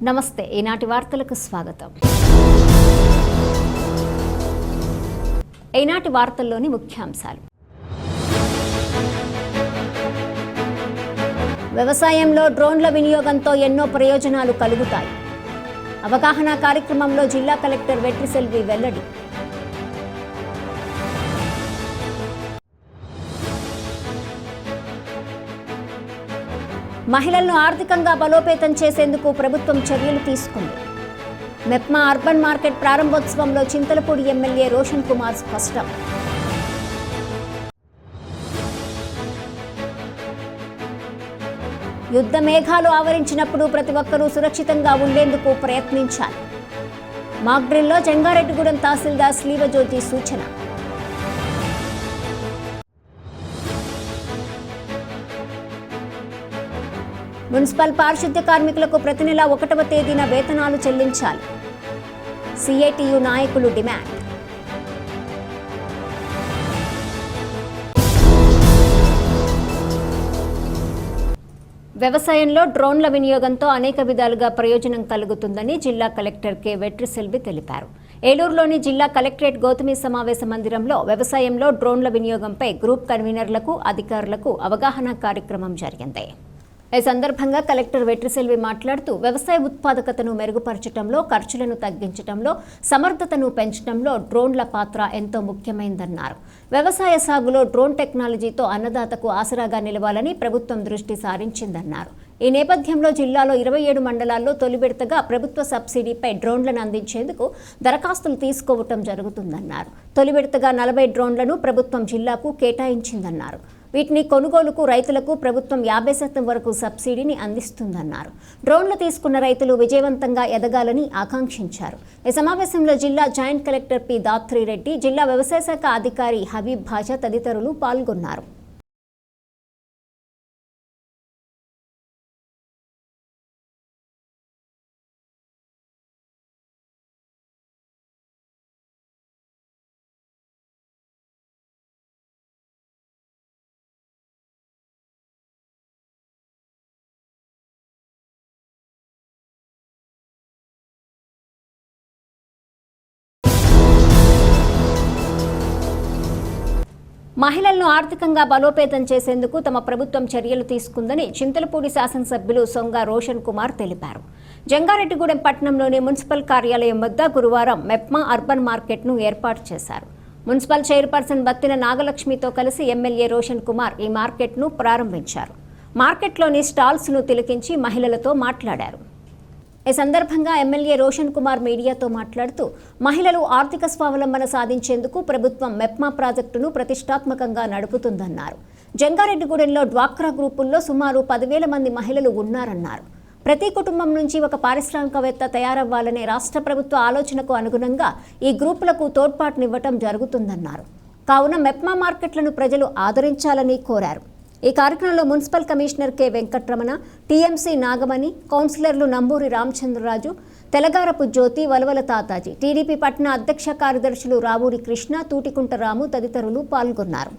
నమస్తే ఈనాటి వార్తలకు స్వాగతం. ఈనాటి వార్తల్లోని ముఖ్యాంశాలు. వ్యవసాయంలో డ్రోన్ల వినియోగంతో ఎన్నో ప్రయోజనాలు కలుగుతాయి. అవగాహన కార్యక్రమంలో జిల్లా కలెక్టర్ వెట్రిసెల్వి వెల్లడి. మహిళలను ఆర్థికంగా బలోపేతం చేసేందుకు ప్రభుత్వం చర్యలు తీసుకుంది. మెప్మా అర్బన్ మార్కెట్ ప్రారంభోత్సవంలో చింతలపూడి ఎమ్మెల్యే రోషన్ కుమార్ స్పష్టం. యుద్ధ మేఘాలు ఆవరించినప్పుడు ప్రతి ఒక్కరూ సురక్షితంగా ఉండేందుకు ప్రయత్నించాలి. మాక్ డ్రిల్లో జంగారెడ్డిగూడెం తహసీల్దార్ శ్రీవజ్యోతి సూచన. మున్సిపల్ పారిశుద్ధ్య కార్మికులకు ప్రతి నెల 1వ తేదీన వేతనాలు చెల్లించాలి. సిఐటియు నాయకులు డిమాండ్. వ్యవసాయంలో డ్రోన్ల వినియోగంతో అనేక విధాలుగా ప్రయోజనం కలుగుతుందని జిల్లా కలెక్టర్ కె వెట్రిసెల్వి తెలిపారు. ఏలూరులోని జిల్లా కలెక్టరేట్ గౌతమి సమావేశ మందిరంలో వ్యవసాయంలో డ్రోన్ల వినియోగంపై గ్రూప్ కన్వీనర్లకు, అధికారులకు అవగాహన కార్యక్రమం జరిగింది. ఈ సందర్భంగా కలెక్టర్ వెట్రిసెల్వి మాట్లాడుతూ వ్యవసాయ ఉత్పాదకతను మెరుగుపరచడంలో, ఖర్చులను తగ్గించడంలో, సమర్థతను పెంచడంలో డ్రోన్ల పాత్ర ఎంతో ముఖ్యమైందన్నారు. వ్యవసాయ సాగులో డ్రోన్ టెక్నాలజీతో అన్నదాతకు ఆసరాగా నిలవాలని ప్రభుత్వం దృష్టి సారించిందన్నారు. ఈ నేపథ్యంలో జిల్లాలో 27 మండలాల్లో తొలి విడతగా ప్రభుత్వ సబ్సిడీపై డ్రోన్లను అందించేందుకు దరఖాస్తులు తీసుకోవటం జరుగుతుందన్నారు. తొలి విడతగా 40 డ్రోన్లను ప్రభుత్వం జిల్లాకు కేటాయించిందన్నారు. వీటిని కొనుగోలుకు రైతులకు ప్రభుత్వం 50% వరకు సబ్సిడీని అందిస్తుందన్నారు. డ్రోన్లు తీసుకున్న రైతులు విజయవంతంగా ఎదగాలని ఆకాంక్షించారు. ఈ సమావేశంలో జిల్లా జాయింట్ కలెక్టర్ పి దాత్రిరెడ్డి, జిల్లా వ్యవసాయ శాఖ అధికారి హబీబ్ భాషా తదితరులు పాల్గొన్నారు. మహిళలను ఆర్థికంగా బలోపేతం చేసేందుకు తమ ప్రభుత్వం చర్యలు తీసుకుందని చింతలపూడి శాసనసభ్యులు సొంగ రోషన్ కుమార్ తెలిపారు. జంగారెడ్డిగూడెం పట్టణంలోని మున్సిపల్ కార్యాలయం వద్ద గురువారం మెప్మా అర్బన్ మార్కెట్ను ఏర్పాటు చేశారు. మున్సిపల్ చైర్పర్సన్ బత్తిన నాగలక్ష్మితో కలిసి ఎమ్మెల్యే రోషన్ కుమార్ ఈ మార్కెట్ను ప్రారంభించారు. మార్కెట్లోని స్టాల్స్ను తిలకించి మహిళలతో మాట్లాడారు. ఈ సందర్భంగా ఎమ్మెల్యే రోషన్ కుమార్ మీడియాతో మాట్లాడుతూ మహిళలు ఆర్థిక స్వావలంబన సాధించేందుకు ప్రభుత్వం మెప్మా ప్రాజెక్టును ప్రతిష్టాత్మకంగా నడుపుతుందన్నారు. జంగారెడ్డిగూడెంలో డ్వాక్రా గ్రూపుల్లో సుమారు 10,000 మంది మహిళలు ఉన్నారన్నారు. ప్రతి కుటుంబం నుంచి ఒక పారిశ్రామికవేత్త తయారవ్వాలనే రాష్ట్ర ప్రభుత్వ ఆలోచనకు అనుగుణంగా ఈ గ్రూపులకు తోడ్పాటునివ్వటం జరుగుతుందన్నారు. కావున మెప్మా మార్కెట్లను ప్రజలు ఆదరించాలని కోరారు. ఈ కార్యక్రమంలో municipal commissioner K Venkatramana, TMC Nagamani, కౌన్సిలర్లు నంబూరి రామచంద్రరాజు, తెలగారపు జ్యోతి, వలవల తాతాజీ, టీడీపీ పట్టణ అధ్యక్ష కార్యదర్శులు రావూరి కృష్ణ, తూటికుంట రాము తదితరులు పాల్గొన్నారు.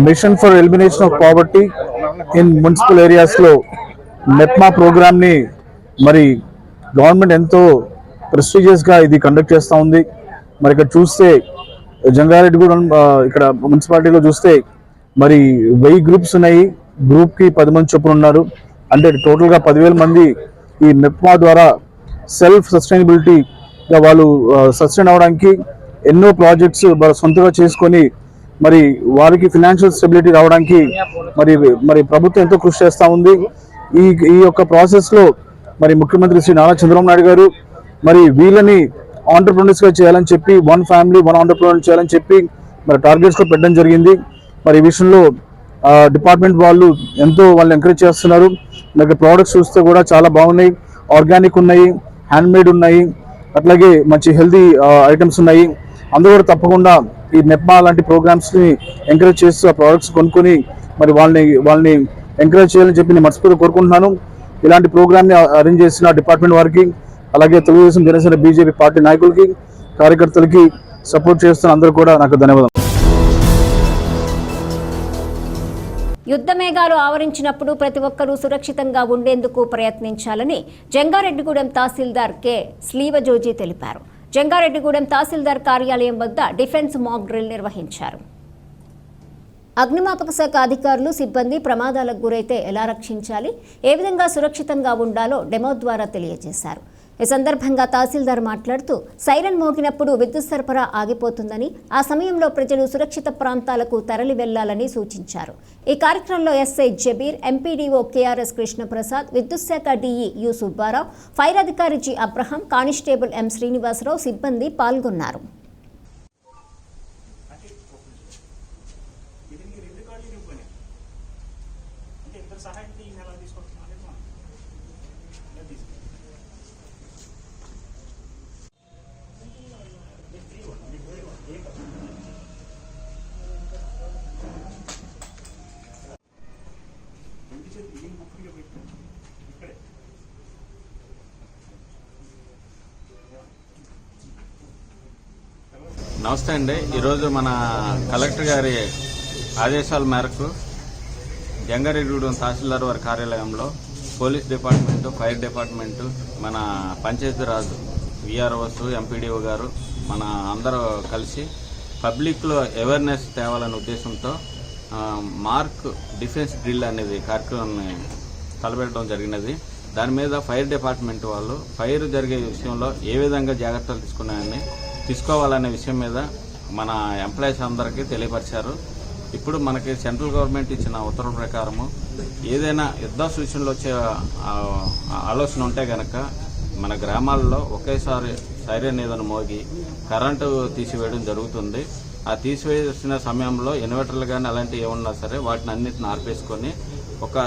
Mission for elimination of poverty in municipal ఏరియాస్లో మెప్మా ప్రోగ్రామ్ని మరి గవర్నమెంట్ ఎంతో ప్రెస్టీజియస్గా ఇది కండక్ట్ చేస్తూ ఉంది. మరి ఇక్కడ చూస్తే జంగారెడ్డిగూడెం ఇక్కడ మున్సిపాలిటీలో చూస్తే మరి 1000 గ్రూప్స్ ఉన్నాయి. గ్రూప్కి 10 మంది చొప్పున ఉన్నారు. అంటే టోటల్గా 10,000 మంది ఈ మెప్మా ద్వారా సెల్ఫ్ సస్టైనబిలిటీగా వాళ్ళు సస్టైన్ అవ్వడానికి ఎన్నో ప్రాజెక్ట్స్ సొంతగా చేసుకొని మరి వారికి ఫినాన్షియల్ స్టెబిలిటీ రావడానికి మరి ప్రభుత్వం ఎంతో కృషి చేస్తూ ఉంది. ఈ యొక్క ప్రాసెస్లో మరి ముఖ్యమంత్రి శ్రీ నారా చంద్రబాబు నాయుడు గారు మరి వీళ్ళని ఆంటర్ప్రెన్యూర్స్గా చేయాలని చెప్పి 1 ఫ్యామిలీ 1 ఆంటర్ప్రెన్యూర్ చేయాలని చెప్పి మరి టార్గెట్స్లో పెట్టడం జరిగింది. మరి ఈ విషయంలో డిపార్ట్మెంట్ వాళ్ళు ఎంతో వాళ్ళని ఎంకరేజ్ చేస్తున్నారు. మరి ప్రోడక్ట్స్ చూస్తే కూడా చాలా బాగున్నాయి. ఆర్గానిక్ ఉన్నాయి, హ్యాండ్మేడ్ ఉన్నాయి, అట్లాగే మంచి హెల్తీ ఐటమ్స్ ఉన్నాయి. అందరూ కూడా తప్పకుండా ఈ మెప్మా లాంటి ప్రోగ్రామ్స్ని ఎంకరేజ్ చేస్తూ ఆ ప్రోడక్ట్స్ కొనుక్కొని మరి వాళ్ళని ఎంకరేజ్ చేయాలని చెప్పి నేను మనస్ఫూర్తిగా కోరుకుంటున్నాను. ఇలాంటి ప్రోగ్రామ్ని అరేంజ్ చేసిన డిపార్ట్మెంట్ వారికి, అలాగే తెలుగుదేశం, జనసేన, బీజేపీ పార్టీ నాయకులకి, కార్యకర్తలకి, సపోర్ట్ చేస్తున్న అందరూ కూడా నాకు ధన్యవాదాలు. యుద్ధ మేఘాలు ఆవరించినప్పుడు ప్రతి ఒక్కరూ సురక్షితంగా ఉండేందుకు ప్రయత్నించాలని జంగారెడ్డిగూడెం తహసీల్దార్ కె స్లీవజోజీ తెలిపారు. జంగారెడ్డిగూడెం తహసీల్దార్ కార్యాలయం వద్ద డిఫెన్స్ మాక్ డ్రిల్ నిర్వహించారు. అగ్నిమాపక శాఖ అధికారులు, సిబ్బంది ప్రమాదాలకు గురైతే ఎలా రక్షించాలి, ఏ విధంగా సురక్షితంగా ఉండాలో డెమో ద్వారా తెలియజేశారు. ఈ సందర్భంగా తహసీల్దార్ మాట్లాడుతూ సైరన్ మోగినప్పుడు విద్యుత్ సరఫరా ఆగిపోతుందని, ఆ సమయంలో ప్రజలు సురక్షిత ప్రాంతాలకు తరలి వెళ్లాలని సూచించారు. ఈ కార్యక్రమంలో SI Jabir, MPDO KRS Krishnaprasad, విద్యుత్ శాఖ డీఈ యు సుబ్బారావు, ఫైర్ అధికారి G Abraham, constable M Srinivasarao సిబ్బంది పాల్గొన్నారు. నమస్తే అండి. ఈరోజు మన కలెక్టర్ గారి ఆదేశాల మేరకు జంగారెడ్డిగూడెం తహసీల్దార్ వారి కార్యాలయంలో పోలీస్ డిపార్ట్మెంటు, ఫైర్ డిపార్ట్మెంటు, మన పంచాయతీరాజ్ విఆర్ఓస్, ఎంపీడీఓ గారు మన అందరూ కలిసి పబ్లిక్లో అవేర్నెస్ తేవాలనే ఉద్దేశంతో మార్క్ డిఫెన్స్ డ్రిల్ అనేది కార్యక్రమాన్ని తలపెట్టడం జరిగినది. దాని మీద ఫైర్ డిపార్ట్మెంట్ వాళ్ళు ఫైర్ జరిగే విషయంలో ఏ విధంగా జాగ్రత్తలు తీసుకోవాలనే విషయం మీద మన ఎంప్లాయీస్ అందరికీ తెలియపరిచారు. ఇప్పుడు మనకి సెంట్రల్ గవర్నమెంట్ ఇచ్చిన ఉత్తర్వుల ప్రకారము ఏదైనా యుద్ధ సూచనలు వచ్చే ఆలోచన ఉంటే గనక మన గ్రామాల్లో ఒకేసారి సైరన్ ఏదైనా మోగి కరెంటు తీసివేయడం జరుగుతుంది. ఆ తీసివేసిన సమయంలో ఇన్వర్టర్లు కానీ అలాంటివి ఏమన్నా సరే వాటిని అన్నిటిని ఆర్పేసుకొని ఒక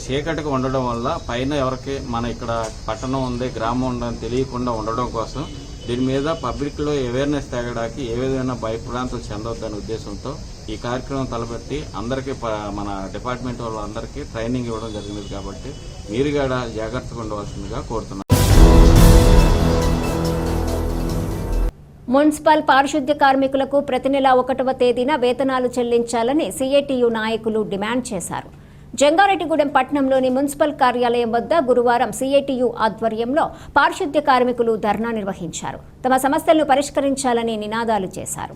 చీకటిగా ఉండడం వల్ల పైన ఎవరికి మన ఇక్కడ పట్టణం ఉంది, గ్రామం ఉందని తెలియకుండా ఉండడం కోసం దీని మీద పబ్లిక్లో అవేర్నెస్ తేగడానికి ఏ విధమైన భయప్రాంతం చెందొద్దనే ఉద్దేశంతో ఈ కార్యక్రమం తలపెట్టి అందరికీ మన డిపార్ట్మెంట్ వాళ్ళందరికీ ట్రైనింగ్ ఇవ్వడం జరిగింది. కాబట్టి మీరు కూడా జాగ్రత్తగా ఉండవలసిందిగా కోరుతున్నాను. మున్సిపల్ పారిశుద్ధ్య కార్మికులకు ప్రతి నెల 1వ తేదీన వేతనాలు చెల్లించాలని సిఐటియు నాయకులు డిమాండ్ చేశారు. జంగారెడ్డిగూడెం పట్టణంలోని మున్సిపల్ కార్యాలయం వద్ద గురువారం సిఐటియు ఆధ్వర్యంలో పారిశుద్ధ్య కార్మికులు ధర్నా నిర్వహించారు. తమ సమస్యలను పరిష్కరించాలని నినాదాలు చేశారు.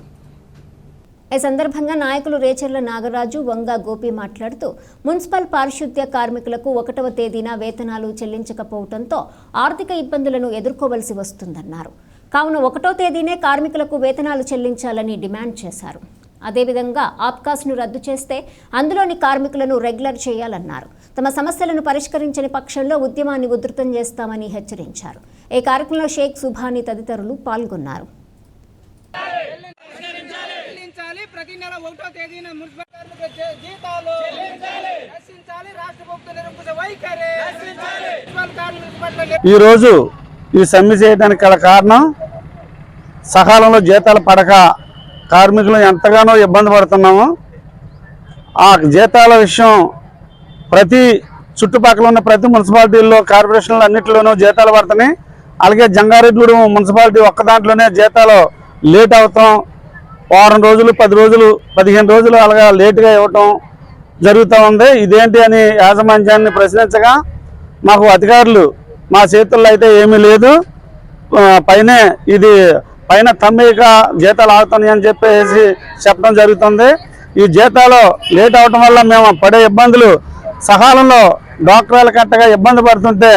ఈ సందర్భంగా నాయకులు రేచర్ల నాగరాజు, వంగ గోపి మాట్లాడుతూ మున్సిపల్ పారిశుద్ధ్య కార్మికులకు 1వ తేదీన వేతనాలు చెల్లించకపోవడంతో ఆర్థిక ఇబ్బందులను ఎదుర్కోవలసి వస్తుందన్నారు. కావున 1వ తేదీనే కార్మికులకు వేతనాలు చెల్లించాలని డిమాండ్ చేశారు. అదేవిధంగా ఆప్కాస్ను రద్దు చేస్తే అందులోని కార్మికులను రెగ్యులర్ చేయాలన్నారు. తమ సమస్యలను పరిష్కరించని పక్షంలో ఉద్యమాన్ని ఉధృతం చేస్తామని హెచ్చరించారు. ఈ కార్యక్రమంలో షేక్ సుభాని తదితరులు పాల్గొన్నారు. ఈరోజు ఈ సమ్మె చేయడానికి గల కారణం సకాలంలో జీతాలు పడక కార్మికులు ఎంతగానో ఇబ్బంది పడుతున్నాము. ఆ జీతాల విషయం ప్రతి చుట్టుపక్కల ఉన్న ప్రతి మున్సిపాలిటీల్లో, కార్పొరేషన్లు అన్నింటిలోనూ జీతాలు పడుతున్నాయి. అలాగే జంగారెడ్డిగూడెం మున్సిపాలిటీ ఒక్క దాంట్లోనే జీతాలు లేట్ అవుతాం, వారం రోజులు, 10 రోజులు, 15 రోజులు అలాగా లేటుగా ఇవ్వటం జరుగుతూ ఉంది. ఇదేంటి అని యాజమాన్యాన్ని ప్రశ్నించగా మాకు అధికారులు మా చేతుల్లో అయితే ఏమీ లేదు, పైన తమ్మేక జీతాలు ఆగుతున్నాయి అని చెప్పేసి చెప్పడం జరుగుతుంది. ఈ జీతాలు లేట్ అవడం వల్ల మేము పడే ఇబ్బందులు, సకాలంలో డాక్టర్ల కట్టగా ఇబ్బంది పడుతుంటే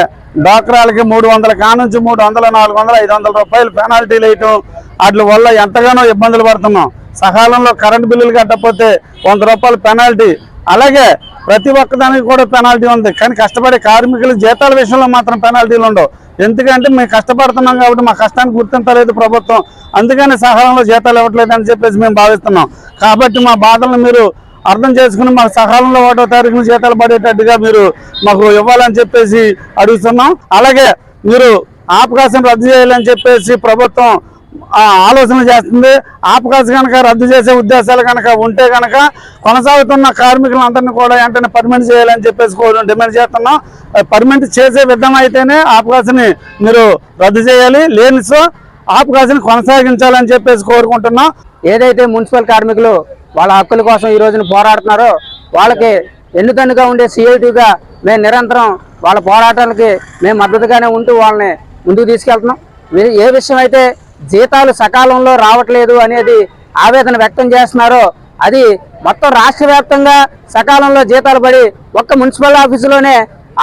డాక్టర్లకి 300 కానుంచి 300, 400, 500 రూపాయలు పెనాల్టీలు వేయటం, వాటి వల్ల ఎంతగానో ఇబ్బందులు పడుతున్నాం. సకాలంలో కరెంటు బిల్లులు కట్టకపోతే 100 రూపాయలు పెనాల్టీ. అలాగే ప్రతి ఒక్కదానికి కూడా పెనాల్టీ ఉంది, కానీ కష్టపడే కార్మికుల జీతాల విషయంలో మాత్రం పెనాల్టీలు ఉండవు. ఎందుకంటే మేము కష్టపడుతున్నాం కాబట్టి మా కష్టానికి గుర్తించలేదు ప్రభుత్వం, అందుకని సకాలంలో జీతాలు ఇవ్వట్లేదు అని చెప్పేసి మేము భావిస్తున్నాం. కాబట్టి మా బాధలను మీరు అర్థం చేసుకుని మాకు సకాలంలో 1వ తారీఖున జీతాలు పడేటట్టుగా మీరు మాకు ఇవ్వాలని చెప్పేసి అడుగుతున్నాం. అలాగే మీరు ఆపకాశం రద్దు చేయాలని చెప్పేసి ప్రభుత్వం ఆలోచన చేస్తుంది. ఆపకాశ కనుక రద్దు చేసే ఉద్దేశాలు కనుక ఉంటే కనుక కొనసాగుతున్న కార్మికులందరినీ కూడా వెంటనే పర్మనెంట్ చేయాలని చెప్పేసి డిమాండ్ చేస్తున్నాం. పర్మనెంట్ చేసే విధంగా అయితేనే ఆపకాశని మీరు రద్దు చేయాలి, లేని సో ఆపకాశని కొనసాగించాలని చెప్పేసి కోరుకుంటున్నాం. ఏదైతే మున్సిపల్ కార్మికులు వాళ్ళ హక్కుల కోసం ఈ రోజున పోరాడుతున్నారో వాళ్ళకి ఎన్నుదన్నుగా ఉండే సిఐటిగా మేము నిరంతరం వాళ్ళ పోరాటాలకి మేము మద్దతుగానే ఉంటూ వాళ్ళని ముందుకు తీసుకెళ్తున్నాం. ఏ విషయం అయితే జీతాలు సకాలంలో రావట్లేదు అనేది ఆవేదన వ్యక్తం చేస్తున్నారో అది మొత్తం రాష్ట్ర వ్యాప్తంగా సకాలంలో జీతాలు పడి ఒక్క మున్సిపల్ ఆఫీసులోనే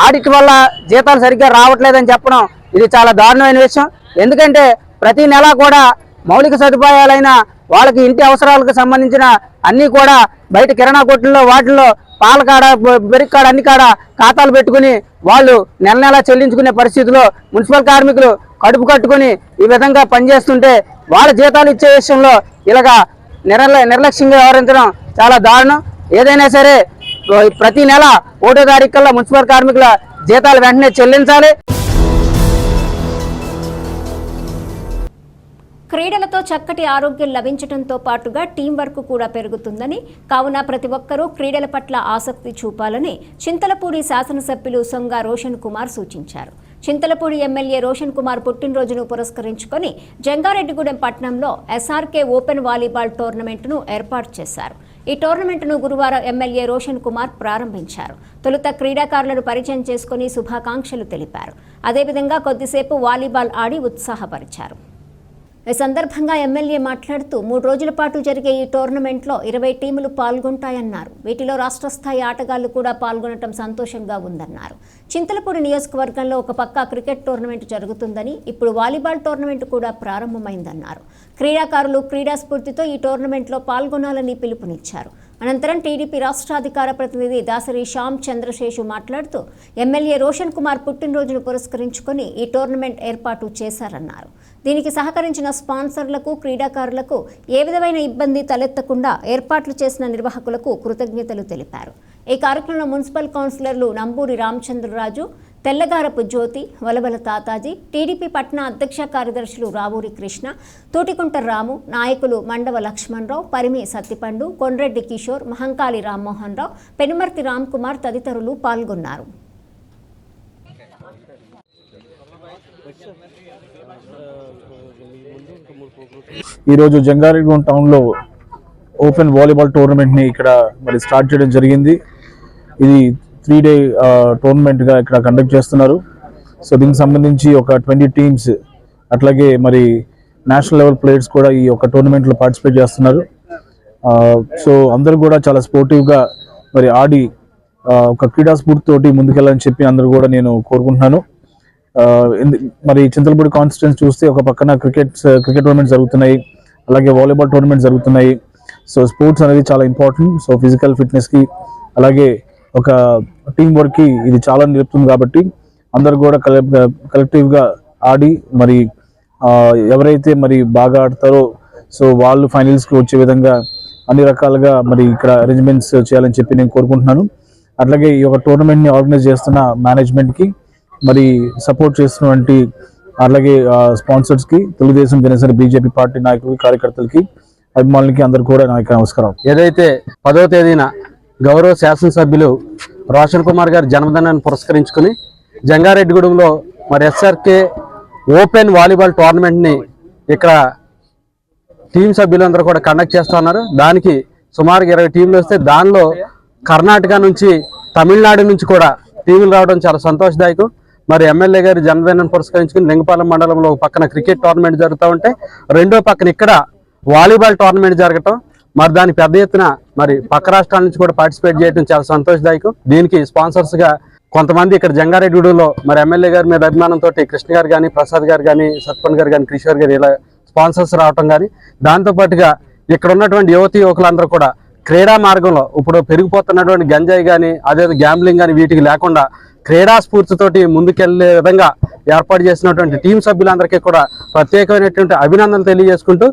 ఆడిట్ వల్ల జీతాలు సరిగ్గా రావట్లేదని చెప్పడం ఇది చాలా దారుణమైన విషయం. ఎందుకంటే ప్రతి నెల కూడా మౌలిక సదుపాయాలైన వాళ్ళకి ఇంటి అవసరాలకు సంబంధించిన అన్నీ కూడా బయట కిరాణా కొట్టుల్లో వాటిల్లో పాల కాడ బెరిక్ కాడ అన్ని కాడ ఖాతాలు పెట్టుకుని వాళ్ళు నెల నెలా చెల్లించుకునే పరిస్థితిలో మున్సిపల్ కార్మికులు కడుపు కట్టుకుని ఈ విధంగా పనిచేస్తుంటే వాళ్ళ జీతాలు ఇచ్చే విషయంలో ఇలాగా నిర్లక్ష్యంగా వ్యవహరించడం చాలా దారుణం. ఏదైనా సరే ప్రతి నెల 1వ తారీఖు కల్లా మున్సిపల్ కార్మికుల జీతాలు వెంటనే చెల్లించాలి. క్రీడలతో చక్కటి ఆరోగ్యం లభించడంతో పాటుగా టీం వర్క్ కూడా పెరుగుతుందని, కావున ప్రతి ఒక్కరూ క్రీడల పట్ల ఆసక్తి చూపాలని చింతలపూడి శాసనసభ్యులు సొంగ రోషన్ కుమార్ సూచించారు. చింతలపూడి ఎమ్మెల్యే రోషన్ కుమార్ పుట్టినరోజును పురస్కరించుకొని జంగారెడ్డిగూడెం పట్టణంలో ఎస్ఆర్కే ఓపెన్ వాలీబాల్ టోర్నమెంట్ను ఏర్పాటు చేశారు. ఈ టోర్నమెంట్ను గురువారం ఎమ్మెల్యే రోషన్ కుమార్ ప్రారంభించారు. తొలుత క్రీడాకారులను పరిచయం చేసుకుని శుభాకాంక్షలు తెలిపారు. అదేవిధంగా కొద్దిసేపు వాలీబాల్ ఆడి ఉత్సాహపరిచారు. ఈ సందర్భంగా ఎమ్మెల్యే మాట్లాడుతూ 3 రోజుల పాటు జరిగే ఈ టోర్నమెంట్లో 20 టీములు పాల్గొంటాయన్నారు. వీటిలో రాష్ట్ర స్థాయి ఆటగాళ్లు కూడా పాల్గొనడం సంతోషంగా ఉందన్నారు. చింతలపూడి నియోజకవర్గంలో ఒక పక్క క్రికెట్ టోర్నమెంట్ జరుగుతుందని, ఇప్పుడు వాలీబాల్ టోర్నమెంట్ కూడా ప్రారంభమైందన్నారు. క్రీడాకారులు క్రీడా స్ఫూర్తితో ఈ టోర్నమెంట్లో పాల్గొనాలని పిలుపునిచ్చారు. అనంతరం టీడీపీ రాష్ట్ర అధికార ప్రతినిధి దాసరి శ్యామ్ చంద్రశేషు మాట్లాడుతూ ఎమ్మెల్యే రోషన్ కుమార్ పుట్టినరోజును పురస్కరించుకొని ఈ టోర్నమెంట్ ఏర్పాటు చేశారన్నారు. దీనికి సహకరించిన స్పాన్సర్లకు, క్రీడాకారులకు ఏ విధమైన ఇబ్బంది తలెత్తకుండా ఏర్పాట్లు చేసిన నిర్వాహకులకు కృతజ్ఞతలు తెలిపారు. ఈ కార్యక్రమంలో మున్సిపల్ కౌన్సిలర్లు నంబూరి రామచంద్రరాజు, తెల్లగారపు జ్యోతి, వలబల తాతాజీ, టీడీపీ పట్న అధ్యక్ష కార్యదర్శులు రావూరి కృష్ణ, తూటికుంట రాము, నాయకులు మండవ లక్ష్మణరావు, పరిమి సత్తిపండు, కొండ్రెడ్డి కిషోర్, మహంకాళి రామ్మోహన్ రావు, పెనుమర్తి రామ్ కుమార్ తదితరులు పాల్గొన్నారు. ఈరోజు జంగారెడ్డిగూడెం టౌన్లో ఓపెన్ వాలీబాల్ టోర్నమెంట్ని ఇక్కడ మరి స్టార్ట్ చేయడం జరిగింది. ఇది 3-day టోర్నమెంట్గా ఇక్కడ కండక్ట్ చేస్తున్నారు. సో దీనికి సంబంధించి ఒక 20 టీమ్స్ అట్లాగే మరి నేషనల్ లెవెల్ ప్లేయర్స్ కూడా ఈ యొక్క టోర్నమెంట్లో పార్టిసిపేట్ చేస్తున్నారు. సో అందరూ కూడా చాలా స్పోర్టివ్గా మరి ఆడి ఒక క్రీడా స్ఫూర్తితోటి ముందుకెళ్ళాలని చెప్పి అందరూ కూడా నేను కోరుకుంటున్నాను. మరి చింతలపూడి కాన్స్టిట్యుయెన్సీ చూస్తే ఒక పక్కన క్రికెట్ టోర్నమెంట్స్ జరుగుతున్నాయి, అలాగే వాలీబాల్ టోర్నమెంట్స్ జరుగుతున్నాయి. సో స్పోర్ట్స్ అనేది చాలా ఇంపార్టెంట్. సో ఫిజికల్ ఫిట్నెస్కి అలాగే ఒక టీం వర్క్కి ఇది చాలా నేర్పుతుంది. కాబట్టి అందరు కూడా కలెక్టివ్గా ఆడి మరి ఎవరైతే మరి బాగా ఆడతారో సో వాళ్ళు ఫైనల్స్కి వచ్చే విధంగా అన్ని రకాలుగా మరి ఇక్కడ అరేంజ్మెంట్స్ చేయాలని చెప్పి నేను కోరుకుంటున్నాను. అట్లాగే ఈ యొక్క టోర్నమెంట్ని ఆర్గనైజ్ చేస్తున్న మేనేజ్మెంట్కి, మరి సపోర్ట్ చేస్తున్నటువంటి అలాగే స్పాన్సర్స్కి, తెలుగుదేశం, జనసేన, బీజేపీ పార్టీ నాయకులకి, కార్యకర్తలకి, అభిమానులకి అందరు కూడా నా యొక్క నమస్కారం. ఏదైతే 10వ తేదీన గౌరవ శాసనసభ్యులు రోషన్ కుమార్ గారి జన్మదినాన్ని పురస్కరించుకుని జంగారెడ్డిగూడెంలో మరి ఎస్ఆర్కే ఓపెన్ వాలీబాల్ టోర్నమెంట్ని ఇక్కడ టీం సభ్యులందరూ కూడా కండక్ట్ చేస్తున్నారు. దానికి సుమారుగా 20 టీంలు వస్తే దానిలో కర్ణాటక నుంచి, తమిళనాడు నుంచి కూడా టీములు రావడం చాలా సంతోషదాయకం. మరి ఎమ్మెల్యే గారి జన్మదినాన్ని పురస్కరించుకుని లింగపాలెం మండలంలో ఒక పక్కన క్రికెట్ టోర్నమెంట్ జరుగుతూ ఉంటే రెండో పక్కన ఇక్కడ వాలీబాల్ టోర్నమెంట్ జరగటం, మరి దాని పెద్ద ఎత్తున మరి పక్క రాష్ట్రాల నుంచి కూడా పార్టిసిపేట్ చేయడం చాలా సంతోషదాయకం. దీనికి స్పాన్సర్స్ గా కొంతమంది ఇక్కడ జంగారెడ్డిగూడెంలో మరి ఎమ్మెల్యే గారి మీద అభిమానంతో కృష్ణ గారు కానీ, ప్రసాద్ గారు కానీ, సత్పన్ గారు కానీ, కిషోర్ గారు ఇలా స్పాన్సర్స్ రావటం కానీ, దాంతోపాటుగా ఇక్కడ ఉన్నటువంటి యువకులందరూ కూడా క్రీడా మార్గంలో ఇప్పుడు పెరిగిపోతున్నటువంటి గంజాయి కానీ, అదే గ్యాంబ్లింగ్ కానీ వీటికి లేకుండా క్రీడా స్ఫూర్తితోటి ముందుకెళ్లే విధంగా ఏర్పాటు చేసినటువంటి టీం సభ్యులందరికీ కూడా ప్రత్యేకమైనటువంటి అభినందనలు తెలియజేసుకుంటూ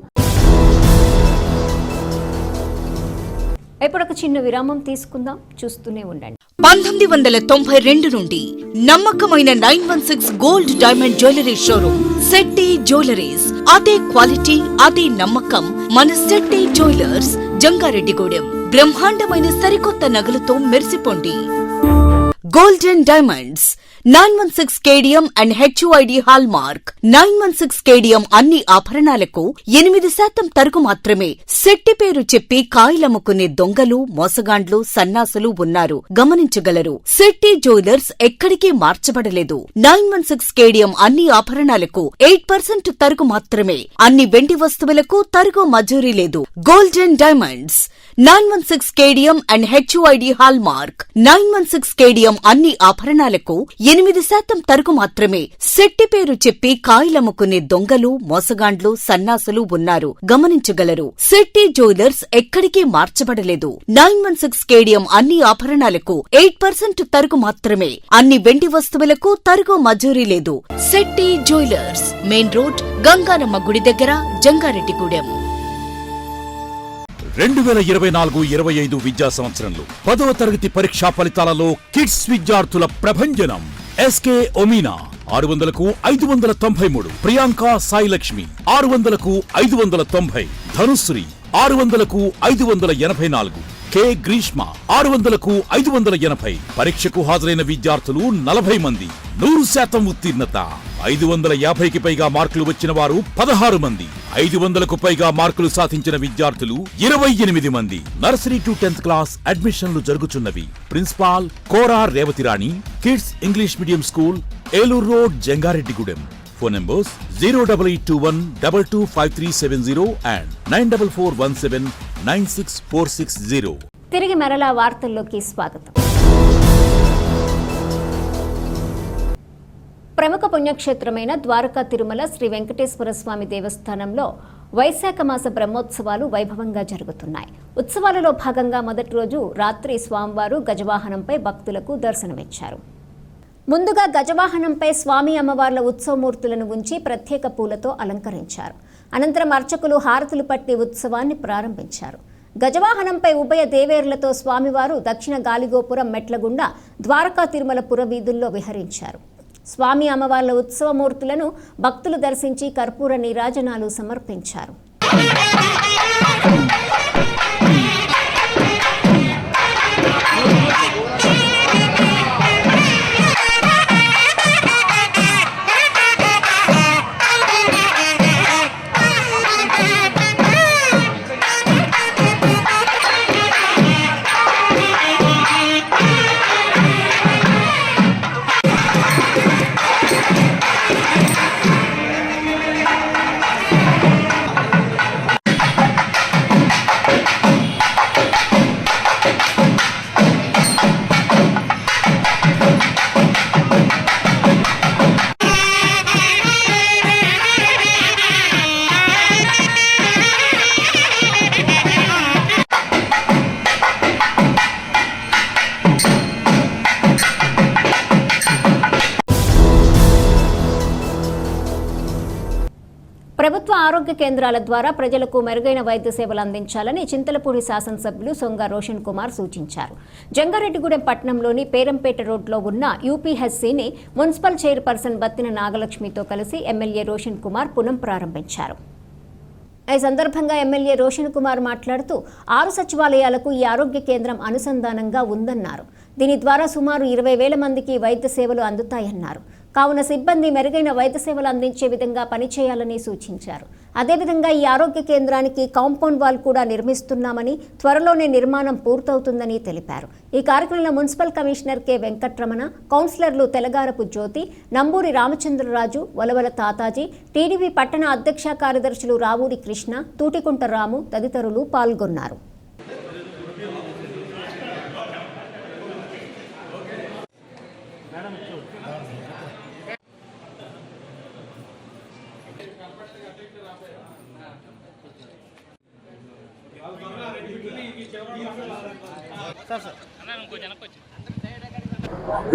ఇప్పుడు ఒక చిన్న విరామం తీసుకుందాం. చూస్తూనే ఉండండి. 1992 నుండి నమ్మకమైన 916 gold diamond jewellery showroom Shetty jewelleries. అదే క్వాలిటీ, అదే నమ్మకం మన శెట్టి జ్యువెలర్స్, జంగారెడ్డిగూడెం. బ్రహ్మాండమైన సరికొత్త నగలతో మెరిసిపోండి. Golden diamonds 916 cadmium and HUID hallmark. 916 cadmium అన్ని ఆభరణాలకు 8% తరుగు మాత్రమే. శెట్టి పేరు చెప్పి కాయలమ్ముకునే దొంగలు, మోసగాండ్లు, సన్నాసులు ఉన్నారు, గమనించగలరు. శెట్టి జ్యువెలర్స్ ఎక్కడికి మార్చబడలేదు. 916 కేడియం అన్ని ఆభరణాలకు 8% తరుగు మాత్రమే. అన్ని వెండి వస్తువులకు తరుగు మజూరీ లేదు. Golden diamonds 916 cadmium and HUID hallmark. 916 cadmium అన్ని ఆభరణాలకు 8% తరుగు మాత్రమే. శెట్టి పేరు చెప్పి కాయలమ్ముకునే దొంగలు, మోసగాండ్లు, సన్నాసులు ఉన్నారు, గమనించగలరు. శెట్టి జ్యువెలర్స్ ఎక్కడికి మార్చబడలేదు. 916 కేడియం అన్ని ఆభరణాలకు 8% తరుగు మాత్రమే. అన్ని వెండి వస్తువులకు తరుగు మజూరీ లేదు. Shetty jewellers, main road, Ganganamma గుడి దగ్గర, జంగారెడ్డిగూడెం. 2024-25 విద్యా సంవత్సరంలో 10వ తరగతి పరీక్షా ఫలితాలలో కిడ్స్ విద్యార్థుల ప్రభంజనం. SK ఒమీనా 600కు 593, Priyanka Sai Lakshmi 600కు 590, Dhanushree 600కు 584, K Greeshma 600కు 580. పరీక్షకు హాజరైన విద్యార్థులు 40 మంది. 100% ఉత్తీర్ణత. 550కి పైగా మార్కులు వచ్చిన వారు 16 మంది. 500కు పైగా మార్కులు సాధించిన విద్యార్థులు 28 మంది. నర్సరీ టు 10th క్లాస్ అడ్మిషన్లు జరుగుతున్నవి. Principal Kora Revathirani, kids English medium school, Eluru road, Jangareddygudem. Phone numbers 08821225370 and 9441796460. తిరిగి మరలా వార్తల్లోకి స్వాగతం. ప్రముఖ పుణ్యక్షేత్రమైన ద్వారకా తిరుమల శ్రీ వెంకటేశ్వర స్వామి దేవస్థానంలో వైశాఖ మాస బ్రహ్మోత్సవాలు వైభవంగా జరుగుతున్నాయి. ఉత్సవాలలో భాగంగా మొదటి రోజు రాత్రి స్వామివారు గజవాహనంపై భక్తులకు దర్శనమిచ్చారు. ముందుగా గజవాహనంపై స్వామి అమ్మవార్ల ఉత్సవమూర్తులను ఉంచి ప్రత్యేక పూలతో అలంకరించారు. అనంతరం అర్చకులు హారతులు పట్టి ఉత్సవాన్ని ప్రారంభించారు. గజవాహనంపై ఉభయ దేవేరులతో స్వామివారు దక్షిణ గాలిగోపురం మెట్ల గుండా ద్వారకా తిరుమల పురవీధుల్లో విహరించారు. స్వామి అమ్మవార్ల ఉత్సవమూర్తులను భక్తులు దర్శించి కర్పూర నీరాజనాలు సమర్పించారు. ప్రభుత్వ ఆరోగ్య కేంద్రాల ద్వారా ప్రజలకు మెరుగైన వైద్య సేవలు అందించాలని చింతలపూడి శాసనసభ్యులు సొంగ రోషన్ కుమార్ సూచించారు. జంగారెడ్డిగూడెం పట్టణంలోని పేరంపేట రోడ్లో ఉన్న UPHCని మున్సిపల్ చైర్పర్సన్ బత్తిన నాగలక్ష్మితో కలిసి ఎమ్మెల్యే రోషన్ కుమార్ పునః ప్రారంభించారు. ఈ సందర్భంగా ఎమ్మెల్యే రోషన్ కుమార్ మాట్లాడుతూ 6 సచివాలయాలకు ఈ ఆరోగ్య కేంద్రం అనుసంధానంగా ఉందన్నారు. దీని ద్వారా సుమారు 20,000 మందికి వైద్య సేవలు అందుతాయన్నారు. కావున సిబ్బంది మెరుగైన వైద్య సేవలు అందించే విధంగా పనిచేయాలని సూచించారు. అదేవిధంగా ఈ ఆరోగ్య కేంద్రానికి కాంపౌండ్ వాల్ కూడా నిర్మిస్తున్నామని, త్వరలోనే నిర్మాణం పూర్తవుతుందని తెలిపారు. ఈ కార్యక్రమంలో మున్సిపల్ కమిషనర్ కె వెంకట్రమణ, కౌన్సిలర్లు తెలగారపు జ్యోతి, నంబూరి రామచంద్రరాజు, వలవల తాతాజీ, టీడీపీ పట్టణ అధ్యక్ష కార్యదర్శులు రావూరి కృష్ణ, తూటికుంట రాము తదితరులు పాల్గొన్నారు.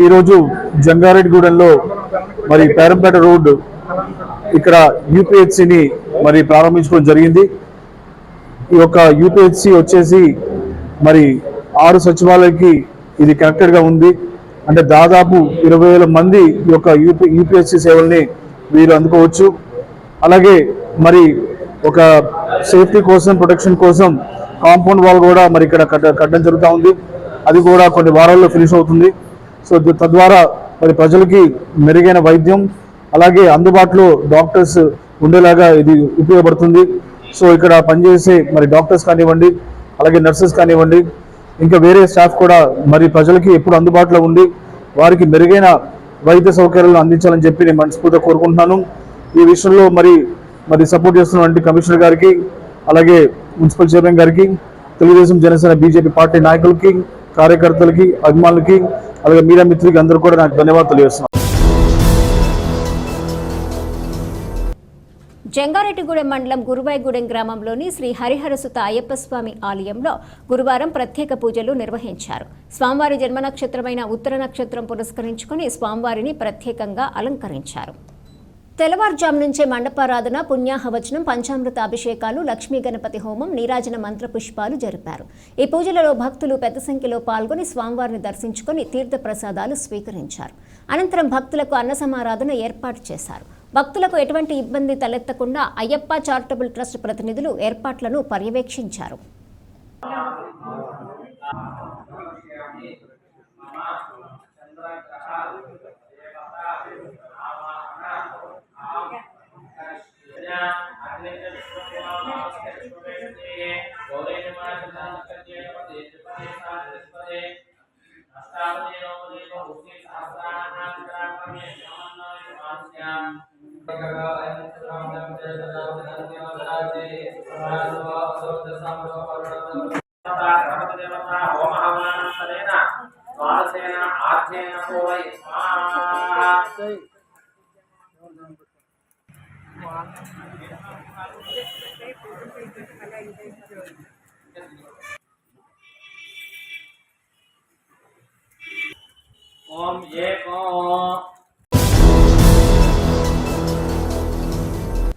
ఈరోజు జంగారెడ్డిగూడెంలో మరి పేరంపేట రోడ్ ఇక్కడ UPHCని మరి ప్రారంభించుకోవడం జరిగింది. ఈ యొక్క UPHC వచ్చేసి మరి 6 సచివాలయాలకి ఇది కనెక్టెడ్గా ఉంది. అంటే దాదాపు 20,000 మంది ఈ యొక్క యూపీఎస్సీ సేవల్ని వీరు అందుకోవచ్చు. అలాగే మరి ఒక సేఫ్టీ కోసం, ప్రొటెక్షన్ కోసం కాంపౌండ్ వాల్ కూడా మరి ఇక్కడ కట్టడం జరుగుతూ ఉంది. అది కూడా కొన్ని వారాల్లో ఫినిష్ అవుతుంది. సో తద్వారా మరి ప్రజలకి మెరుగైన వైద్యం అలాగే అందుబాటులో డాక్టర్స్ ఉండేలాగా ఇది ఉపయోగపడుతుంది. సో ఇక్కడ పనిచేసే మరి డాక్టర్స్ కానివ్వండి, అలాగే నర్సెస్ కానివ్వండి, ఇంకా వేరే స్టాఫ్ కూడా మరి ప్రజలకి ఎప్పుడు అందుబాటులో ఉండి వారికి మెరుగైన వైద్య సౌకర్యాలను అందించాలని చెప్పి నేను మనస్ఫూర్తిగా కోరుకుంటున్నాను. ఈ విషయంలో మరి సపోర్ట్ చేస్తున్నటువంటి కమిషనర్ గారికి, అలాగే మున్సిపల్ చైర్మన్ గారికి, తెలుగుదేశం, జనసేన, బీజేపీ పార్టీ నాయకులకి, కార్యకర్తలకి, అభిమానులకి, అలాగే మీడియా మిత్రులకి అందరూ కూడా నాకు ధన్యవాదాలు తెలియజేస్తున్నాను. జంగారెడ్డిగూడెం మండలం గురువాయిగూడెం గ్రామంలోని శ్రీ హరిహరసుత అయ్యప్ప స్వామి ఆలయంలో గురువారం ప్రత్యేక పూజలు నిర్వహించారు. స్వామివారి జన్మ నక్షత్రమైన ఉత్తర నక్షత్రం పురస్కరించుకుని స్వామివారిని ప్రత్యేకంగా అలంకరించారు. తెల్లవారుజాము నుంచే మండపారాధన, పుణ్యాహవచనం, పంచామృత అభిషేకాలు, లక్ష్మీ గణపతి హోమం, నీరాజన మంత్ర పుష్పాలు జరిపారు. ఈ పూజలలో భక్తులు పెద్ద సంఖ్యలో పాల్గొని స్వామివారిని దర్శించుకుని తీర్థ ప్రసాదాలు స్వీకరించారు. అనంతరం భక్తులకు అన్న సమారాధన ఏర్పాటు చేశారు. భక్తులకు ఎటువంటి ఇబ్బంది తలెత్తకుండా అయ్యప్ప చారిటబుల్ ట్రస్ట్ ప్రతినిధులు ఏర్పాట్లను పర్యవేక్షించారు.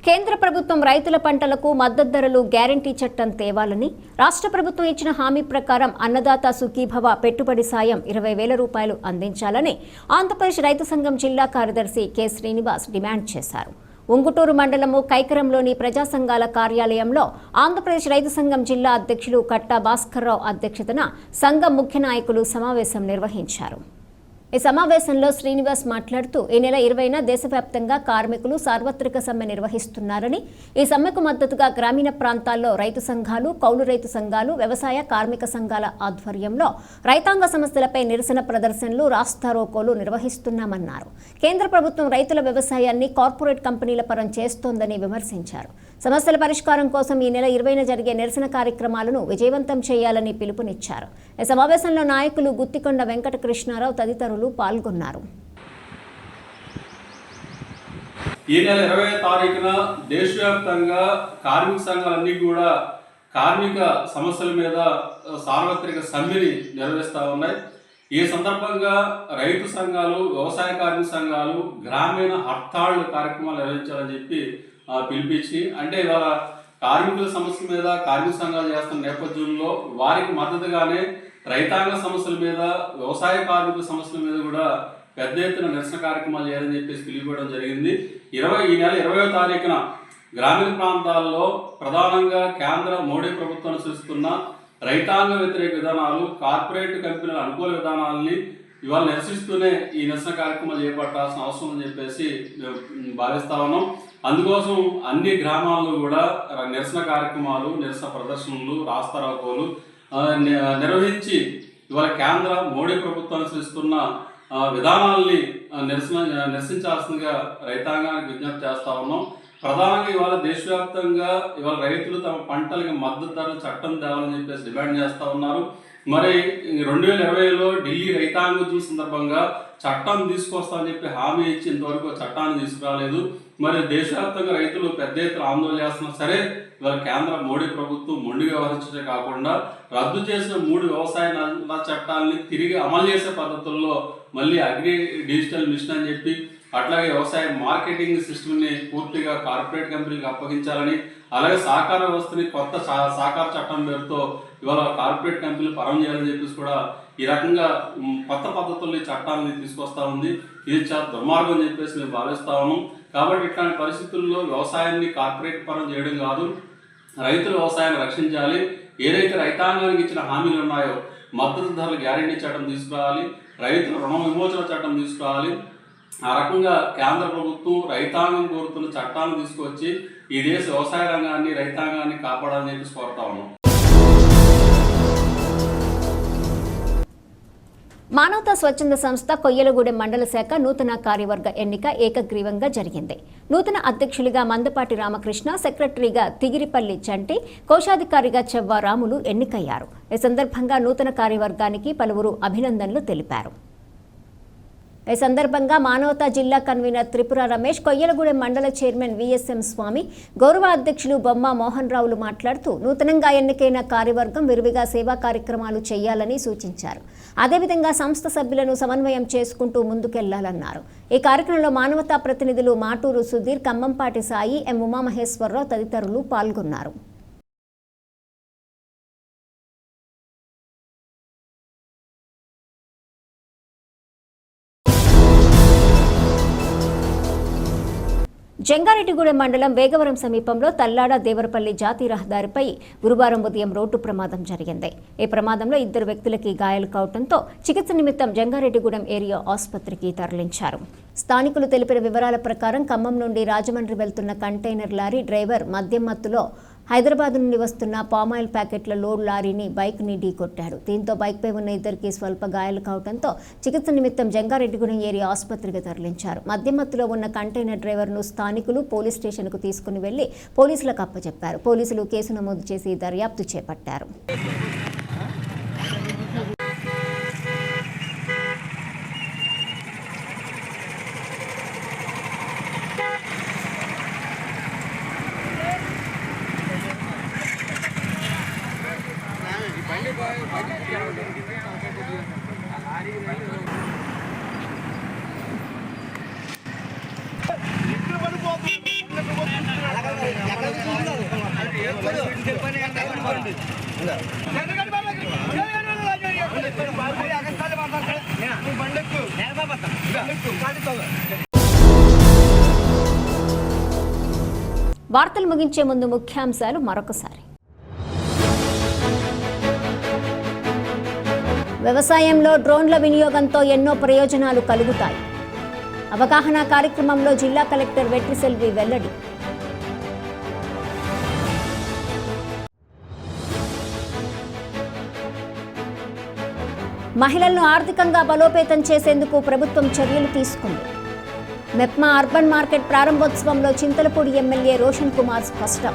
కేంద్ర ప్రభుత్వం రైతుల పంటలకు మద్దతు ధరలు గ్యారంటీ చట్టం తేవాలని, రాష్ట్ర ప్రభుత్వం ఇచ్చిన హామీ ప్రకారం అన్నదాత సుఖీభవ పెట్టుబడి సాయం 20,000 రూపాయలు అందించాలని ఆంధ్రప్రదేశ్ రైతు సంఘం జిల్లా కార్యదర్శి కె శ్రీనివాస్ డిమాండ్ చేశారు. ఉంగుటూరు మండలము కైకరంలోని ప్రజా సంఘాల కార్యాలయంలో ఆంధ్రప్రదేశ్ రైతు సంఘం జిల్లా అధ్యక్షులు కట్టా భాస్కర్రావు అధ్యక్షతన సంఘం ముఖ్య నాయకులు సమావేశం నిర్వహించారు. ఈ సమావేశంలో శ్రీనివాస్ మాట్లాడుతూ ఈ నెల 20న దేశవ్యాప్తంగా కార్మికులు సార్వత్రిక సమ్మె నిర్వహిస్తున్నారని, ఈ సమ్మెకు మద్దతుగా గ్రామీణ ప్రాంతాల్లో రైతు సంఘాలు, కౌలు రైతు సంఘాలు, వ్యవసాయ కార్మిక సంఘాల ఆధ్వర్యంలో రైతాంగ సమస్యలపై నిరసన ప్రదర్శనలు, రాస్తారోకోలు నిర్వహిస్తున్నామన్నారు. కేంద్ర ప్రభుత్వం రైతుల వ్యవసాయాన్ని కార్పొరేట్ కంపెనీల పరం చేస్తోందని విమర్శించారు. సమస్యల పరిష్కారం కోసం ఈ నెల 20న జరిగే నిరసన కార్యక్రమాలను విజయవంతం చేయాలని పిలుపునిచ్చారు. ఈ సమావేశంలో నాయకులు గుత్తికొండ వెంకటకృష్ణారావు తదితరులు పాల్గొన్నారు. ఈ నెల 20వ తారీఖున దేశవ్యాప్తంగా కార్మిక సంఘాలన్నీ కూడా కార్మిక సమస్యల మీద సార్వత్రిక సమ్మెని నిర్వహిస్తూ ఉన్నాయి. ఈ సందర్భంగా రైతు సంఘాలు, వ్యవసాయ కార్మిక సంఘాలు గ్రామీణ హర్తాళ్లు కార్యక్రమాలు నిర్వహించాలని చెప్పి పిలిపించి, అంటే ఇవాళ కార్మికుల సమస్య మీద కార్మిక సంఘాలు చేస్తున్న నేపథ్యంలో వారికి మద్దతుగానే రైతాంగ సమస్యల మీద, వ్యవసాయ కార్మికుల సమస్యల మీద కూడా పెద్ద ఎత్తున నిరసన కార్యక్రమాలు చేయాలని చెప్పేసి పిలిపివ్వడం జరిగింది. ఈ నెల 20వ తారీఖున గ్రామీణ ప్రాంతాల్లో ప్రధానంగా కేంద్ర మోడీ ప్రభుత్వం అనుసరిస్తున్న రైతాంగ వ్యతిరేక విధానాలు, కార్పొరేట్ కంపెనీల అనుకూల విధానాలని ఇవాళ నిరసిస్తూనే ఈ నిరసన కార్యక్రమాలు చేపట్టాల్సిన అవసరం అని చెప్పేసి భావిస్తా ఉన్నాం. అందుకోసం అన్ని గ్రామాల్లో కూడా నిరసన కార్యక్రమాలు, నిరసన ప్రదర్శనలు, రాస్తారోకోలు నిర్వహించి ఇవాళ కేంద్ర మోడీ ప్రభుత్వం అనుసరిస్తున్న విధానాలని నిరసించాల్సిందిగా రైతాంగానికి విజ్ఞప్తి చేస్తా ఉన్నాం. ప్రధానంగా ఇవాళ దేశవ్యాప్తంగా ఇవాళ రైతులు తమ పంటలకి మద్దతు ధర చట్టం తేవాలని చెప్పేసి డిమాండ్ చేస్తూ ఉన్నారు. మరి 2020లో ఢిల్లీ రైతాంగ ఉద్యమం సందర్భంగా చట్టం తీసుకొస్తామని చెప్పి హామీ ఇచ్చి ఇంతవరకు చట్టాన్ని తీసుకురాలేదు. మరి దేశవ్యాప్తంగా రైతులు పెద్ద ఎత్తున ఆందోళన చేస్తున్నా సరే ఇవాళ కేంద్ర మోడీ ప్రభుత్వం మొండిగా వ్యవహరించడమే కాకుండా రద్దు చేసిన 3 వ్యవసాయ చట్టాలని తిరిగి అమలు చేసే పద్ధతుల్లో మళ్ళీ అగ్రి డిజిటల్ మిషన్ అని చెప్పి అట్లాగే వ్యవసాయ మార్కెటింగ్ సిస్టమ్ని పూర్తిగా కార్పొరేట్ కంపెనీలకు అప్పగించాలని, అలాగే సహకార వ్యవస్థని కొత్త సహకార చట్టం పేరుతో ఇవాళ కార్పొరేట్ కంపెనీలు పరం చేయాలని చెప్పేసి కూడా ఈ రకంగా కొత్త పద్ధతుల్లో ఈ చట్టాలని తీసుకొస్తా ఉంది. ఇది చాలా దుర్మార్గం అని చెప్పేసి మేము భావిస్తా ఉన్నాం. కాబట్టి ఇట్లాంటి పరిస్థితుల్లో వ్యవసాయాన్ని కార్పొరేట్ పరం చేయడం కాదు, రైతుల వ్యవసాయాన్ని రక్షించాలి. ఏదైతే రైతాంగానికి ఇచ్చిన హామీలు ఉన్నాయో మద్దతు ధరల గ్యారెంటీ చట్టం తీసుకురావాలి, రైతుల రుణ విమోచన చట్టం తీసుకురావాలి. ఆ రకంగా కేంద్ర ప్రభుత్వం రైతాంగం కోరుతున్న చట్టాలను తీసుకొచ్చి ఈ దేశ వ్యవసాయ రంగాన్ని రైతాంగాన్ని కాపాడాలని చెప్పి కోరుతా ఉన్నాం. మానవతా స్వచ్ఛంద సంస్థ కొయ్యలగూడెం మండల శాఖ నూతన కార్యవర్గ ఎన్నిక ఏకగ్రీవంగా జరిగింది. నూతన అధ్యక్షులుగా మందపాటి రామకృష్ణ, సెక్రటరీగా తిగిరిపల్లి చంటి, కోశాధికారిగా చెవ్వ రాములు ఎన్నికయ్యారు. ఈ సందర్భంగా నూతన కార్యవర్గానికి పలువురు అభినందనలు తెలిపారు. ఈ సందర్భంగా మానవతా జిల్లా కన్వీనర్ త్రిపుర రమేష్, కొయ్యలగూడెం మండల చైర్మన్ విఎస్ఎం స్వామి, గౌరవ అధ్యక్షులు బొమ్మ మోహన్ రావులు మాట్లాడుతూ నూతనంగా ఎన్నికైన కార్యవర్గం విరివిగా సేవా కార్యక్రమాలు చేయాలని సూచించారు. అదేవిధంగా సంస్థ సభ్యులను సమన్వయం చేసుకుంటూ ముందుకెళ్లాలన్నారు. ఈ కార్యక్రమంలో మానవతా ప్రతినిధులు మాటూరు సుధీర్, ఖమ్మంపాటి సాయి, ఎం ఉమామహేశ్వరరావు తదితరులు పాల్గొన్నారు. జంగారెడ్డిగూడెం మండలం వేగవరం సమీపంలో తల్లాడ దేవరపల్లి జాతీయ రహదారిపై గురువారం ఉదయం రోడ్డు ప్రమాదం జరిగింది. ఈ ప్రమాదంలో 2 వ్యక్తులకి గాయాలు కావడంతో చికిత్స నిమిత్తం జంగారెడ్డిగూడెం ఏరియా ఆసుపత్రికి తరలించారు. స్థానికులు తెలిపిన వివరాల ప్రకారం ఖమ్మం నుండి రాజమండ్రి వెళ్తున్న కంటైనర్ లారీ డ్రైవర్ మద్యం మత్తులో హైదరాబాద్ నుండి వస్తున్న పామాయిల్ ప్యాకెట్ల లోడ్ లారీని బైక్ని ఢీకొట్టాడు. దీంతో బైక్పై ఉన్న 2కి స్వల్ప గాయాలు కావడంతో చికిత్స నిమిత్తం జంగారెడ్డిగూడెం ఏరియా ఆసుపత్రికి తరలించారు. మద్యం మత్తులో ఉన్న కంటైనర్ డ్రైవర్ను స్థానికులు పోలీస్ స్టేషన్కు తీసుకుని వెళ్లి పోలీసులకు అప్పచెప్పారు. పోలీసులు కేసు నమోదు చేసి దర్యాప్తు చేపట్టారు. వార్తలు ముగించే ముందు ముఖ్యాంశాలు మరొకసారి. వ్యవసాయంలో డ్రోన్ల వినియోగంతో ఎన్నో ప్రయోజనాలు కలుగుతాయి. అవగాహన కార్యక్రమంలో జిల్లా కలెక్టర్ వెట్రిసెల్వి వెల్లడి. మహిళలను ఆర్థికంగా బలోపేతం చేసేందుకు ప్రభుత్వం చర్యలు తీసుకుంది. మెప్మా అర్బన్ మార్కెట్ ప్రారంభోత్సవంలో చింతలపూడి ఎమ్మెల్యే రోషన్ కుమార్ స్పష్టం.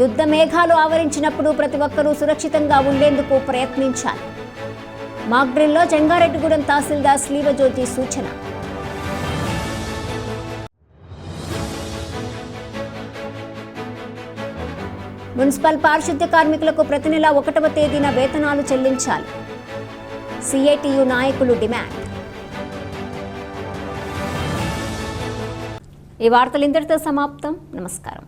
యుద్ధ మేఘాలు ఆవరించినప్పుడు ప్రతి ఒక్కరూ సురక్షితంగా ఉండేందుకు ప్రయత్నించాలి. మాక్ డ్రిల్లో జంగారెడ్డిగూడెం తహసీల్దార్ శ్రీవజ్యోతి సూచన. మున్సిపల్ పారిశుద్ధ్య కార్మికులకు ప్రతి నెల 1వ తేదీన వేతనాలు చెల్లించాలి. సిఐటియు నాయకులు డిమాండ్. ఈ వార్తలు ఇంతటితో సమాప్తం. నమస్కారం.